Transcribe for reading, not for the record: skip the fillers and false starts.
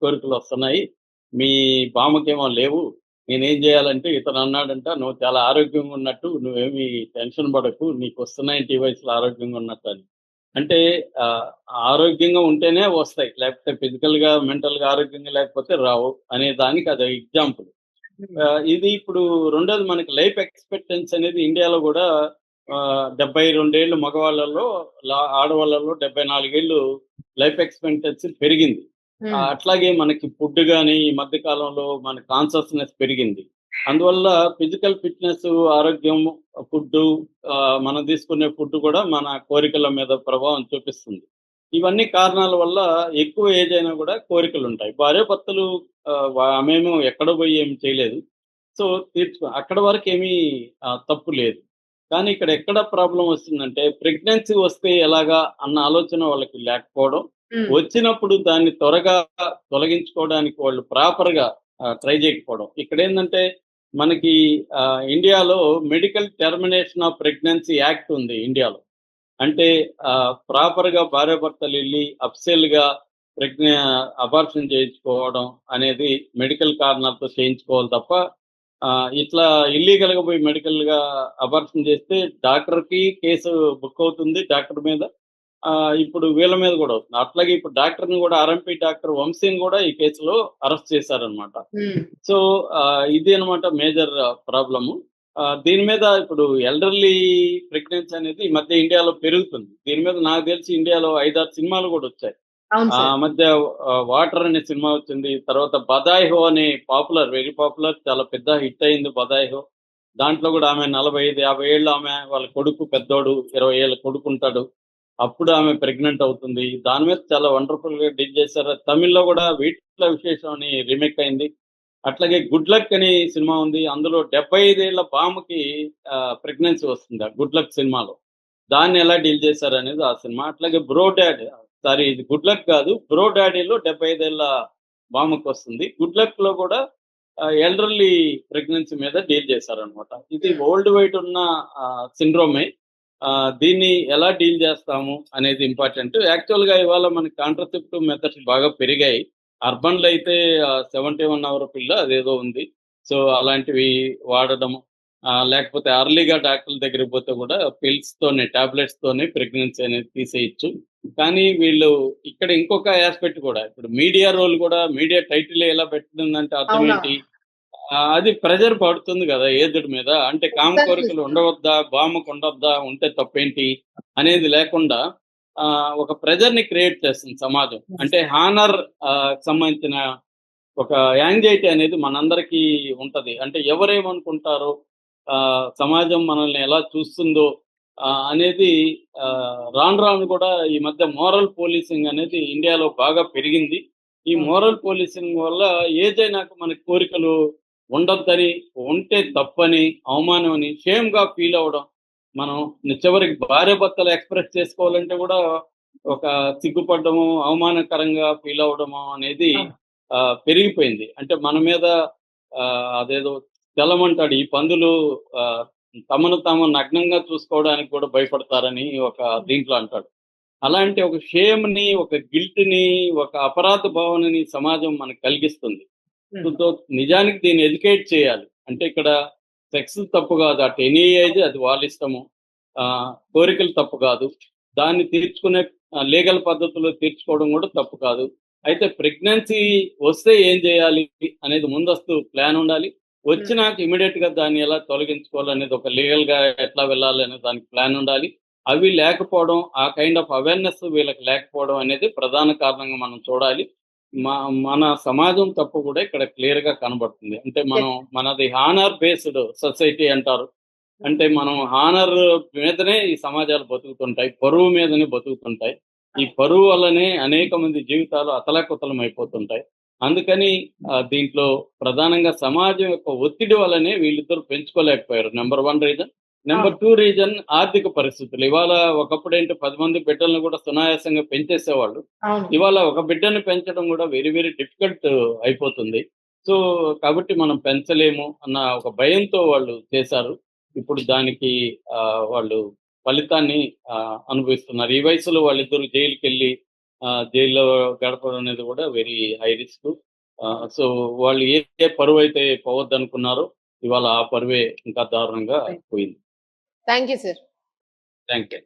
కోరికలు వస్తున్నాయి. మీ బామ్మకేమో లేవు. నేనేం జేయాలంటే ఇతను అన్నాడంట, "నువ్వు చాలా ఆరోగ్యంగా ఉన్నట్టు. నువ్వేమి టెన్షన్ పడకు. నీకొస్తున్నాయంట ఈ వయసులో ఆరోగ్యంగా ఉన్నట్టని." అంటే ఆహ్, ఆరోగ్యంగా ఉంటేనే వస్తాయి. లేకపోతే ఫిజికల్‌గా, మెంటల్‌గా ఆరోగ్యంగా లేకపోతే రావు అనే దానికి అదో ఎగ్జాంపుల్. హ్మ్. ఇది ఇప్పుడు రెండోది మనకి లైఫ్ ఎక్స్‌పెక్టెన్సీ అనేది ఇండియాలో గూడా 72 ఏళ్ళు మగవాళ్ళలో, ఆడవాళ్ళలో 74 ఏళ్ళు లైఫ్ ఎక్స్‌పెక్టెన్సీ పెరిగింది. హ్మ్. అట్లాగే మనకి ఫుడ్ గాని ఈ మధ్య కాలంలో మన కాన్షియస్‌నెస్ పెరిగింది. అందువల్ల ఫిజికల్ ఫిట్‌నెస్, ఆరోగ్యం, ఫుడ్డు, మనం తీసుకునే ఫుడ్ కూడా మన కోరికల మీద ప్రభావం చూపిస్తుంది. ఇవన్నీ కారణాల వల్ల ఎక్కువ ఏజ్ అయినా కూడా కోరికలుంటాయి. భార్యాభర్తలు ఆమేమో ఎక్కడో పోయి ఏమి చేయలేదు. సో, అక్కడి వరకేమీ తప్పు లేదు. కానీ ఇక్కడ ఎక్కడ ప్రాబ్లమ్ వస్తుందంటే, ప్రెగ్నెన్సీ వస్తే ఎలాగా అన్న ఆలోచన వాళ్ళకి లేకపోవడం. హ్మ్. వచ్చినప్పుడు దాన్ని త్వరగా తొలగించుకోవడానికి వాళ్ళు ప్రాపర్‌గా ట్రై చేయకపోవడం. ఇక్కడేందంటే మనకి ఇండియాలో medical termination of pregnancy act ఉంది ఇండియాలో. అంటే ప్రాపర్‌గా భార్యాభర్తలెళ్లి అఫ్సెల్‌గా ప్రెగ్నా అబార్షన్ చేయించుకోవడం అనేది మెడికల్ కారణాలతో చేయించుకోవాలి తప్ప, ఇట్లా ఇల్లీగల్‌గా పోయి మెడికల్‌గా అబార్షన్ చేస్తే డాక్టర్‌కి కేసు బుక్ అవుతుంది డాక్టర్ మీద. ఇప్పుడు వీళ్ళ మీద గూడా అవుతుంది. అట్లాగే ఇప్పుడు డాక్టర్‌ని గూడా ఆర్ఎంపీ డాక్టర్ వంశీని గూడా ఈ కేసులో అరెస్ట్ చేశారనమాట. హ్మ్. సో, ఇది అనమాట మేజర్ ప్రాబ్లము. దీని మీద ఇప్పుడు ఎల్డర్లీ ప్రెగ్నెన్సీ అనేది ఈ మధ్య ఇండియాలో పెరుగుతుంది. దీని మీద నాకు తెలిసి ఇండియాలో 5, 6 సినిమాలు గూడా వచ్చాయి. అవును ఆ సార్. మధ్య 'వాటర్' అనే సినిమా వచ్చింది. తర్వాత 'బదాయి హో' అని వెరీ పాపులర్, చాలా పెద్ద హిట్ అయింది 'బదాయి హో'. దాంట్లో గూడా ఆమె 45, 50 ఏళ్ళు ఆమె, వాళ్ళ కొడుకు పెద్దోడు 20 ఏళ్ల కొడుకుంటాడు. అప్పుడు ఆమె ప్రెగ్నెంట్ అవుతుంది. దాని మీద చాలా వండర్‌ఫుల్‌గా డీల్ చేశారు. తమిళ్‌లో గూడా 'వీట్ల విశేషం' అని రీమేక్ అయింది. అట్లాగే 'గుడ్ లక్' అని సినిమా ఉంది. అందులో 75 ఏళ్ల బామ్మకి ప్రెగ్నెన్సీ వస్తుంది ఆ 'గుడ్ లక్' సినిమాలో. దాన్ని ఎలా డీల్ చేశారనేది ఆ సినిమా. అట్లాగే 'బ్రో డాడ్', సారీ, ఇది 'గుడ్ లక్' కాదు. 'బ్రో డాడీలో' 75 ఏళ్ల బామ్మకొస్తుంది. 'గుడ్ లక్‌లో' కూడా ఎల్డర్లీ ప్రెగ్నెన్సీ మీద డీల్ చేశారనమాట. ఇది హ్మ్. వరల్డ్ వైడ్ ఉన్న సిండ్రోమే. దీన్ని ఎలా డీల్ చేస్తాము అనేది ఇంపార్టెంట్. యాక్చువల్‌గా ఇవాళ మనకి కాంట్రాసెప్టివ్ మెథడ్స్ బాగా పెరిగాయి. అర్బన్‌లో అయితే 71 అవర్ పిల్ అదేదో ఉంది. సో, అలాంటివి వాడడము. లేకపోతే ఎర్లీగా డాక్టర్ల దగ్గరికి పోతే కూడా పిల్స్‌తోనే, టాబ్లెట్స్‌తోనే ప్రెగ్నెన్సీ అనేది తీసేయొచ్చు. కానీ వీళ్ళు ఇక్కడ ఇంకొక యాస్పెక్ట్ కూడా, ఇప్పుడు మీడియా రోల్ కూడా, మీడియా టైటిల్ ఎలా పెట్టిందంటే అర్థం ఏంటి? అవునవును. అది ప్రెషర్ పడుతుంది గదా ఏజ్డ్ మీద. అంటే కామ ఎగ్జాక్ట్‌లీ కోరికలు సార్. ఉండవద్దా? బామ్మకు ఉండొద్దా? ఉంటే తప్పేంటి? అనేది లేకుండా ఒక ప్రెషర్‌ని క్రియేట్ చేస్తుంది సమాజం. యెస్. అంటే హానర్ సంబంధించిన ఒక యాంగ్జైటీ అనేది మనందరికీ ఉంటది. అంటే ఎవరేమనుకుంటారో, సమాజం మనల్ని ఎలా చూస్తుందో అనేది రాను రాను కూడా ఈ మధ్య మోరల్ పోలీసింగ్ అనేది ఇండియాలో బాగా పెరిగింది. ఈ ఓకే. మోరల్ పోలీసింగ్ వల్ల ఏజ్ అయినాక మనకి కోరికలు ఉండొద్దని, ఉంటే తప్పని, అవమానం అని, షేమ్‌గా ఫీల్ అవ్వడం. మనం చివరికి భార్యాభర్తలు ఎక్స్‌ప్రెస్ చేసుకోవాలంటే కూడా ఒక సిగ్గుపడ్డము, అవమానకరంగా ఫీల్ అవ్వడము అనేది అవును. పెరిగిపోయింది. అంటే మన మీద అదేదో తెలమంటాడు. ఈ పందులు ఆహ్, తమను తాము నగ్నంగా చూసుకోవడానికి కూడా భయపడతారని ఒక దీంట్లో అంటాడు. అలాంటి ఒక షేమ్‌ని, ఒక గిల్ట్‌ని, ఒక అపరాధ భావనని సమాజం మనకు కలిగిస్తుంది. హ్మ్. సో, నిజానికి దీన్ని ఎడ్యుకేట్ చేయాలి. అంటే ఇక్కడ సెక్స్ తప్పు కాదు. అట్ ఎనీ ఏజ్ అది వాళ్ళిష్టము. కోరికలు తప్పు కాదు. దాన్ని తీర్చుకునే లీగల్ పద్ధతిలో తీర్చుకోవడం కూడా తప్పు కాదు. అయితే ప్రెగ్నెన్సీ వస్తే ఏం చేయాలి అనేది ముందస్తు ప్లాన్ ఉండాలి. హ్మ్. వచ్చినాక ఇమ్మీడియేట్‌గా దాన్ని ఎలా తొలగించుకోవాలనేది ఒక లీగల్‌గా ఎట్లా వెళ్ళాలి అనే దానికి ప్లాన్ ఉండాలి. అవి లేకపోవడం, ఆ కైండ్ ఆఫ్ అవేర్‌నెస్ వీళ్ళకి లేకపోవడం అనేది ప్రధాన కారణంగా మనం చూడాలి. మ మన సమాజం తప్పు కూడా ఇక్కడ క్లియర్‌గా కనబడుతుంది. అంటే మనం, యెస్. మనది హానర్ బేస్డ్ సొసైటీ అంటారు. హ్మ్. అంటే మనం హానర్ మీదనే ఈ సమాజాలు బతుకుతుంటాయి. పరువు మీదనే బతుకుతుంటాయి. ఈ అవును. పరువు వల్లనే అనేక మంది జీవితాలు అతలాకుతలం అయిపోతుంటాయి. అందుకని దీంట్లో ప్రధానంగా సమాజం యొక్క ఒత్తిడి వల్లనే వీళ్ళిద్దరూ పెంచుకోలేకపోయారు. Number 1 reason. నంబర్ అవును. 2 రీజన్ ఆర్థిక పరిస్థితులు. ఇవాళ ఒకప్పుడేంటి 10 మంది బిడ్డలను కూడా సునాయాసంగా పెంచేసేవాళ్ళు. అవును. ఇవాళ ఒక బిడ్డని పెంచడం కూడా వెరీ వెరీ డిఫికల్ట్ అయిపోతుంది. సో, కాబట్టి మనం పెంచలేము అన్న ఒక భయంతో వాళ్ళు చేశారు. ఇప్పుడు దానికి వాళ్ళు ఫలితాన్ని అనుభవిస్తున్నారు. ఈ వయసులో వాళ్ళిద్దరూ జైలుకెళ్ళి జైల్లో గడపడం అనేది కూడా వెరీ హై రిస్క్. సో వాళ్ళు ఏ పరువు అయితే పోవద్దనుకున్నారో ఇవాళ ఆ పరువే ఇంకా దారుణంగా రైట్. పోయింది. Thank you sir. Thank you.